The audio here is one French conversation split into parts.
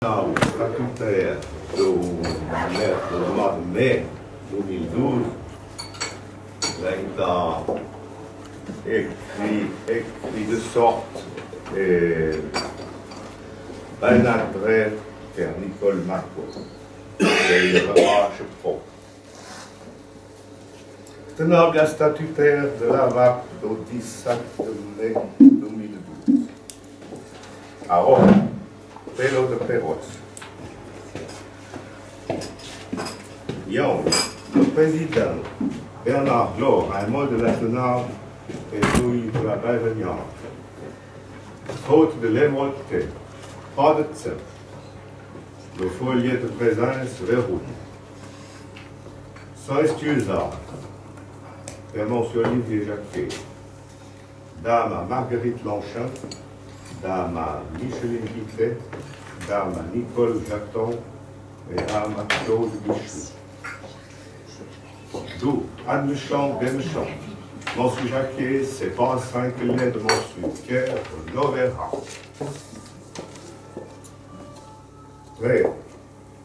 statutaire du mois de mai 2012, l'État écrit de sorte ben adresse vers Nicole Marco et le remarche pro. Tenant la statutaire de la VAP du 17 mai 2012. À Rome, Pelo de Perros. Le président Bernard Laure, un mot de national et celui de la bienveillance. Faute de l'émolité, pas de temps. Le foyer de présence verrouille. Sans excusard, Père Monsieur Olivier Jacquet, Dame à Marguerite Longchamp, Dame à Micheline Guittet, Dame à Nicole Jaton et Dame à Claude Bichou. D'où, admettons, bémechant, Monsieur Jacquet, c'est pas 5 lettres de Monsieur Pierre, l'Overa. Très.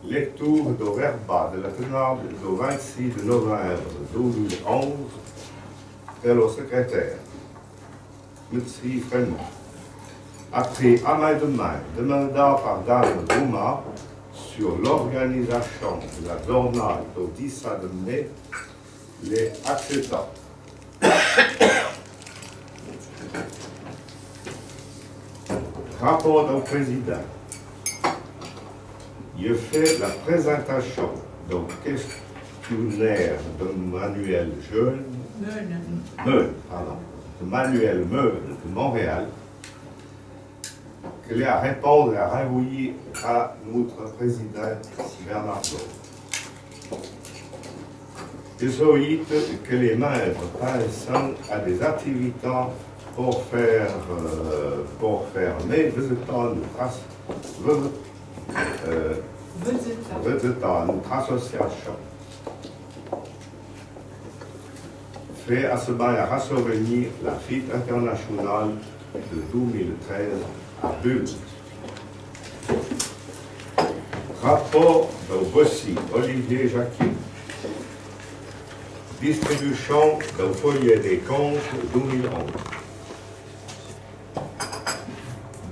Lecture de verba de la tenable du 26 novembre 2011 par le secrétaire, M. Frémont. Après à main de main, demanda par Dame Douma sur l'organisation de la journée du 17 mai, les acceptants. Rapport au président. Je fais la présentation d'un questionnaire de Manuel Meul de Montréal, qu'il a répondu à renvoyer à notre président Bernard Laure. Il souhaite que les membres passent à des activités pour faire mais visitant notre association. Fait à ce bail à rassurer la fête internationale de 2013 à Bulle. Rapport de Bossy, Olivier Jacquet. Distribution d'un foyer des comptes 2011.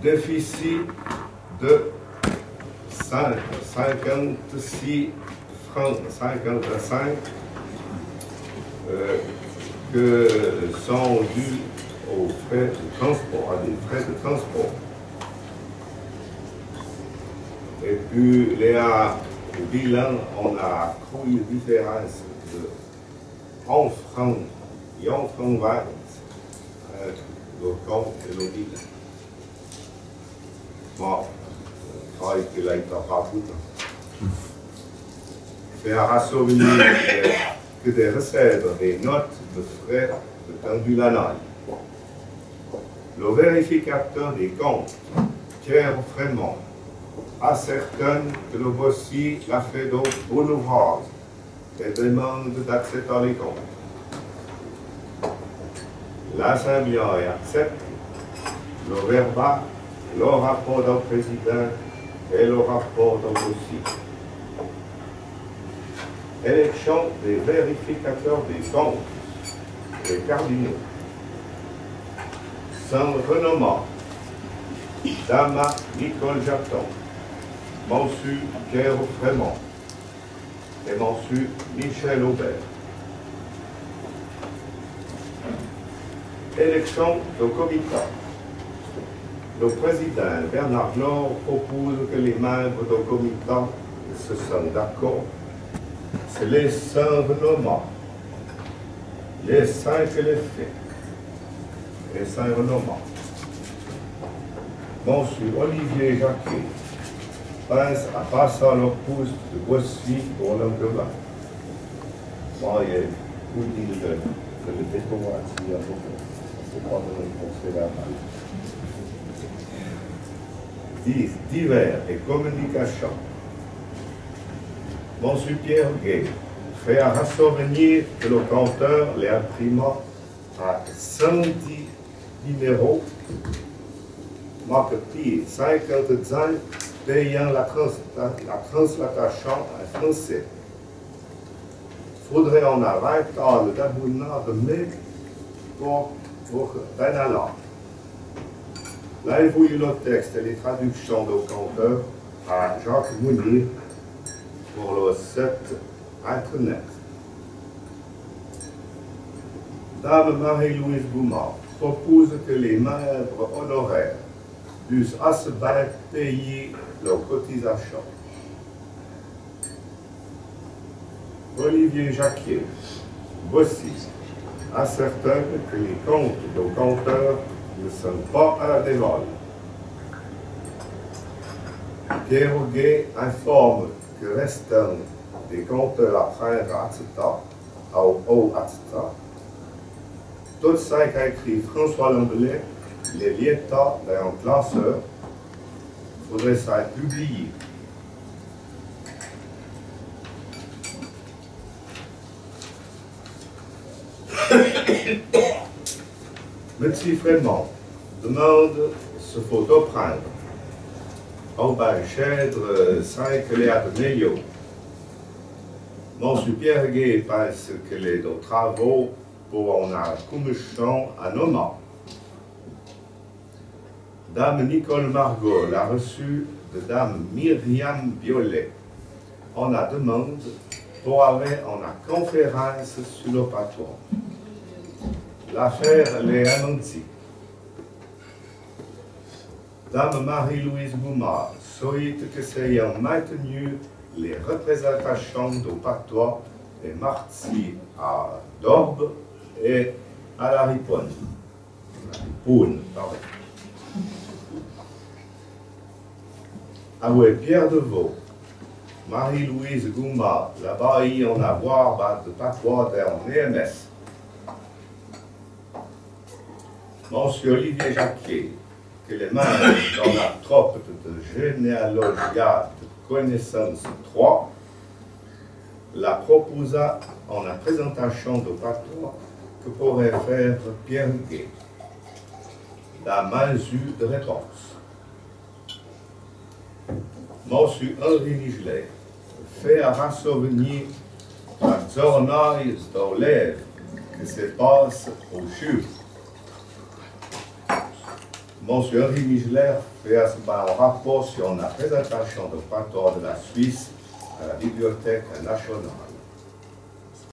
Déficit de 56 francs 55 que sont dus aux frais de transport, à des frais de transport. Et puis, au bilan, on a trouvé une différence de 11 francs et 11 francs 20 le compte et le bilan. Bon, je crois qu'il a été pas tout. Faire assurer que des recettes, des notes de frais de tendu l'année. Le vérificateur des comptes, Pierre Frémont, ascertaine que le Bossy l'a fait d'autres bon ouvrage et demande d'accepter les comptes. L'Assemblée accepte le verba, le rapport au président et le rapport au Bossy. Élection des vérificateurs des comptes des cardinaux. Sans renommement, Dame Nicole Jaton, Monsieur Pierre Frémont et Monsieur Michel Aubert. Élection de comité. Le président Bernard Laure propose que les membres du comité se sont d'accord. C'est les 100 renomments, les 5 les faits, les 5 renomments. Monsieur Olivier Jacquet pense à passer leur pouce de Bossy pour l'emploi. Moi, il y a beaucoup de le découvrir ici à beaucoup. C'est pas de réponse verbale. Divers et communication. Monsieur Pierre Gay fait à rassurer que le compteur les imprima à 110 numéros, marque pied 50 ans payant la translatation en français. Faudrait en arrêter le d'abonnement de mai pour bijna lang. Là, il faut le texte et les traductions de compteur à Jacques Mounier pour le site Internet. Dame Marie-Louise Boumard propose que les membres honoraires puissent à ce bail payer leurs cotisations. Olivier Jacquier, voici, ascertain que les comptes de compteurs ne sont pas à la dévoile. Pierre Auguet informe que restant des compteurs à prendre à Atsita, au Atsita. Tout ça qu'a écrit François Lambelet, les l'état d'un classeur, faudrait ça être publié. Monsieur Frémont demande ce photo prendre. Au Chèdre 5 Léa de Meillot. Monsieur Pierre Gay pense que les travaux pour en a commission à Noma. Dame Nicole Margot l'a reçu de Dame Myriam Violet. On a demande pour aller en a conférence sur le patron. L'affaire les annoncée. Dame Marie-Louise Boumard souhaite que soient maintenues les représentations de patois et martyrs à Dorbe et à la Riponne. Avec Pierre Deveau, Marie-Louise Goumba, là-bas, il y en a voir de patois dans l'EMS. Monsieur Olivier Jacquier, que les membres dans la troupe de généalogie de connaissance 3 la proposa en la présentation de patois que pourrait faire Pierre Gay. La mesure de réponse. Monsieur Henri Nigelet fait à rassouvenir la journée de l'élève qui se passe au CHU. Monsieur Henri Nigelet fait un rapport sur la présentation de patois de la Suisse à la Bibliothèque nationale.